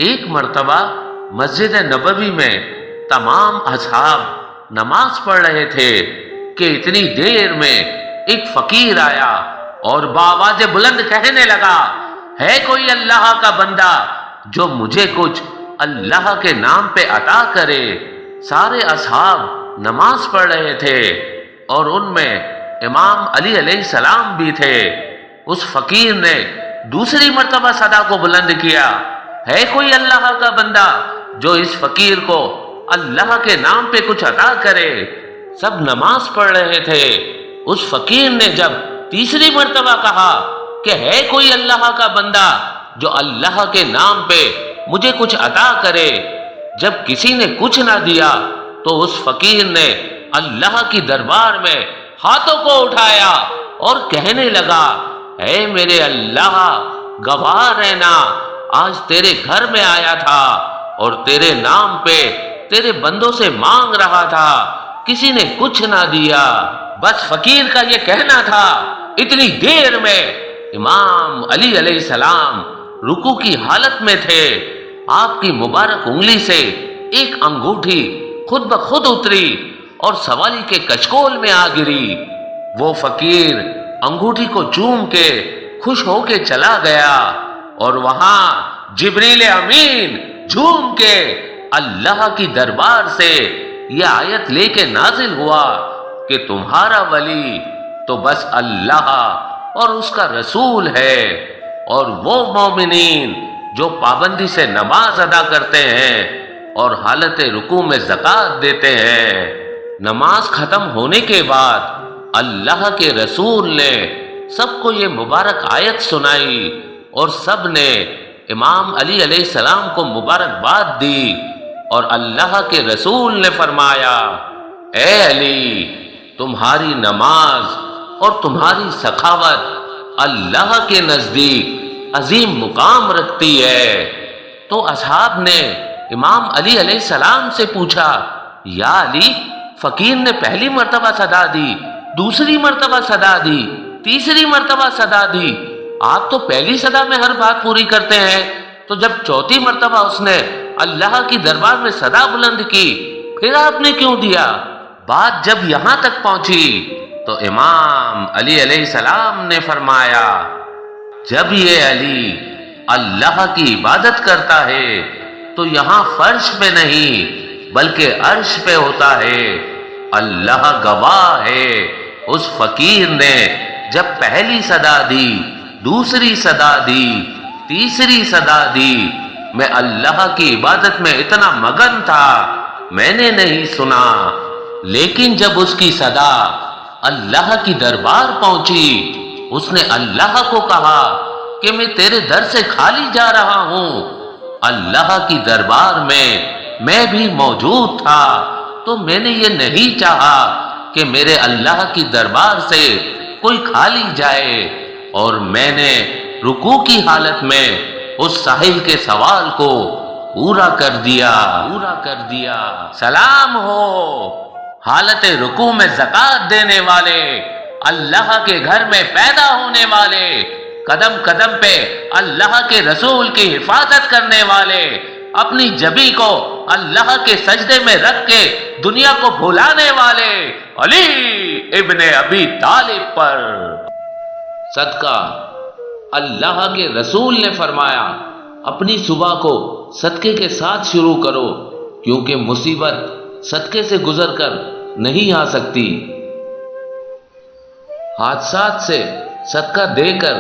ایک مرتبہ مسجد نبوی میں تمام اصحاب نماز پڑھ رہے تھے کہ اتنی دیر میں ایک فقیر آیا اور بآواز بلند کہنے لگا، ہے کوئی اللہ کا بندہ جو مجھے کچھ اللہ کے نام پہ عطا کرے؟ سارے اصحاب نماز پڑھ رہے تھے اور ان میں امام علی علیہ السلام بھی تھے۔ اس فقیر نے دوسری مرتبہ صدا کو بلند کیا، ہے کوئی اللہ کا بندہ جو اس فقیر کو اللہ کے نام پہ کچھ عطا کرے؟ سب نماز پڑھ رہے تھے۔ اس فقیر نے جب تیسری مرتبہ کہا کہ ہے کوئی اللہ کا بندہ جو اللہ کے نام پہ مجھے کچھ عطا کرے، جب کسی نے کچھ نہ دیا تو اس فقیر نے اللہ کی دربار میں ہاتھوں کو اٹھایا اور کہنے لگا، اے میرے اللہ، گواہ رہنا، آج تیرے گھر میں آیا تھا اور تیرے نام پہ تیرے بندوں سے مانگ رہا تھا، کسی نے کچھ نہ دیا۔ بس فقیر کا یہ کہنا تھا۔ اتنی دیر میں امام علی علیہ السلام رکوع کی حالت میں تھے۔ آپ کی مبارک انگلی سے ایک انگوٹھی خود بخود اتری اور سوالی کے کچکول میں آ گری۔ وہ فقیر انگوٹھی کو چوم کے خوش ہو کے چلا گیا اور وہاں جبریل امین جھوم کے اللہ کی دربار سے یہ آیت لے کے نازل ہوا کہ تمہارا ولی تو بس اللہ اور اس کا رسول ہے، اور وہ مومنین جو پابندی سے نماز ادا کرتے ہیں اور حالت رکوع میں زکوٰۃ دیتے ہیں۔ نماز ختم ہونے کے بعد اللہ کے رسول نے سب کو یہ مبارک آیت سنائی اور سب نے امام علی علیہ السلام کو مبارکباد دی، اور اللہ کے رسول نے فرمایا، اے علی، تمہاری نماز اور تمہاری سخاوت اللہ کے نزدیک عظیم مقام رکھتی ہے۔ تو اصحاب نے امام علی علیہ السلام سے پوچھا، یا علی، فقیر نے پہلی مرتبہ صدا دی، دوسری مرتبہ صدا دی، تیسری مرتبہ صدا دی، آپ تو پہلی صدا میں ہر بات پوری کرتے ہیں، تو جب چوتھی مرتبہ اس نے اللہ کی دربار میں صدا بلند کی، پھر آپ نے کیوں دیا؟ بات جب یہاں تک پہنچی تو امام علی علیہ السلام نے فرمایا، جب یہ علی اللہ کی عبادت کرتا ہے تو یہاں فرش پہ نہیں بلکہ عرش پہ ہوتا ہے۔ اللہ گواہ ہے، اس فقیر نے جب پہلی صدا دی، دوسری صدا دی، تیسری صدا دی، میں اللہ کی عبادت میں اتنا مگن تھا میں نے نہیں سنا، لیکن جب اس کی صدا اللہ کی دربار پہنچی، اس نے اللہ کو کہا کہ میں تیرے در سے خالی جا رہا ہوں، اللہ کی دربار میں بھی موجود تھا، تو میں نے یہ نہیں چاہا کہ میرے اللہ کی دربار سے کوئی خالی جائے، اور میں نے رکوع کی حالت میں اس سائل کے سوال کو پورا کر دیا۔ سلام ہو حالت رکوع میں زکوٰۃ دینے والے، اللہ کے گھر میں پیدا ہونے والے، قدم قدم پہ اللہ کے رسول کی حفاظت کرنے والے، اپنی جبی کو اللہ کے سجدے میں رکھ کے دنیا کو بھلانے والے علی ابن ابی طالب پر۔ صدقہ اللہ کے رسول نے فرمایا، اپنی صبح کو صدقے کے ساتھ شروع کرو، کیونکہ مصیبت صدقے سے گزر کر نہیں آ سکتی۔ حادثات سے صدقہ دے کر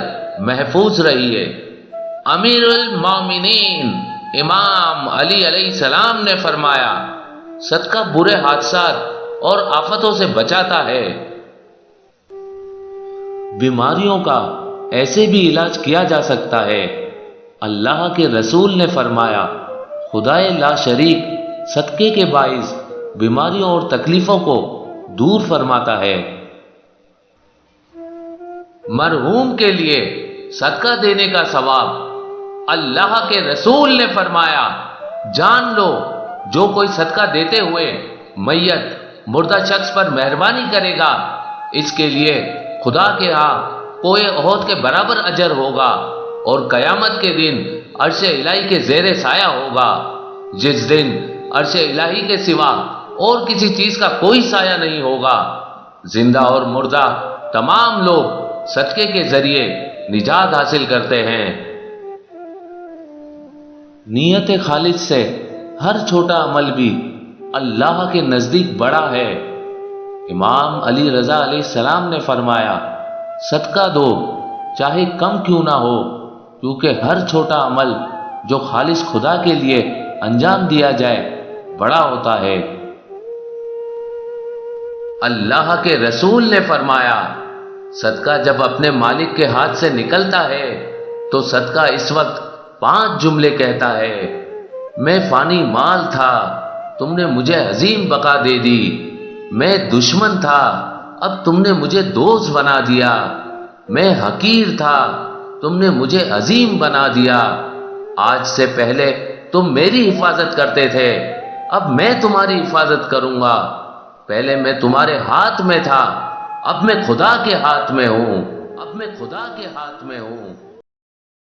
محفوظ رہیے۔ امیر المومنین امام علی علیہ السلام نے فرمایا، صدقہ برے حادثات اور آفتوں سے بچاتا ہے۔ بیماریوں کا ایسے بھی علاج کیا جا سکتا ہے۔ اللہ کے رسول نے فرمایا، خدائے لا شریک صدقے کے باعث بیماریوں اور تکلیفوں کو دور فرماتا ہے۔ مرحوم کے لیے صدقہ دینے کا ثواب، اللہ کے رسول نے فرمایا، جان لو جو کوئی صدقہ دیتے ہوئے میت مردہ شخص پر مہربانی کرے گا، اس کے لیے خدا کے ہاں کوہ احد کے برابر اجر ہوگا۔ اور قیامت کے دن عرش الہی کے زیر سایہ ہوگا، جس دن عرش الہی کے سوا اور کسی چیز کا کوئی سایہ نہیں ہوگا۔ زندہ اور مردہ تمام لوگ صدقے کے ذریعے نجات حاصل کرتے ہیں۔ نیت خالص سے ہر چھوٹا عمل بھی اللہ کے نزدیک بڑا ہے۔ امام علی رضا علیہ السلام نے فرمایا، صدقہ دو چاہے کم کیوں نہ ہو، کیونکہ ہر چھوٹا عمل جو خالص خدا کے لیے انجام دیا جائے بڑا ہوتا ہے۔ اللہ کے رسول نے فرمایا، صدقہ جب اپنے مالک کے ہاتھ سے نکلتا ہے تو صدقہ اس وقت 5 جملے کہتا ہے: میں فانی مال تھا، تم نے مجھے عظیم بقا دے دی۔ میں دشمن تھا، اب تم نے مجھے دوست بنا دیا۔ میں حقیر تھا، تم نے مجھے عظیم بنا دیا۔ آج سے پہلے تم میری حفاظت کرتے تھے، اب میں تمہاری حفاظت کروں گا۔ پہلے میں تمہارے ہاتھ میں تھا، اب میں خدا کے ہاتھ میں ہوں، اب میں خدا کے ہاتھ میں ہوں۔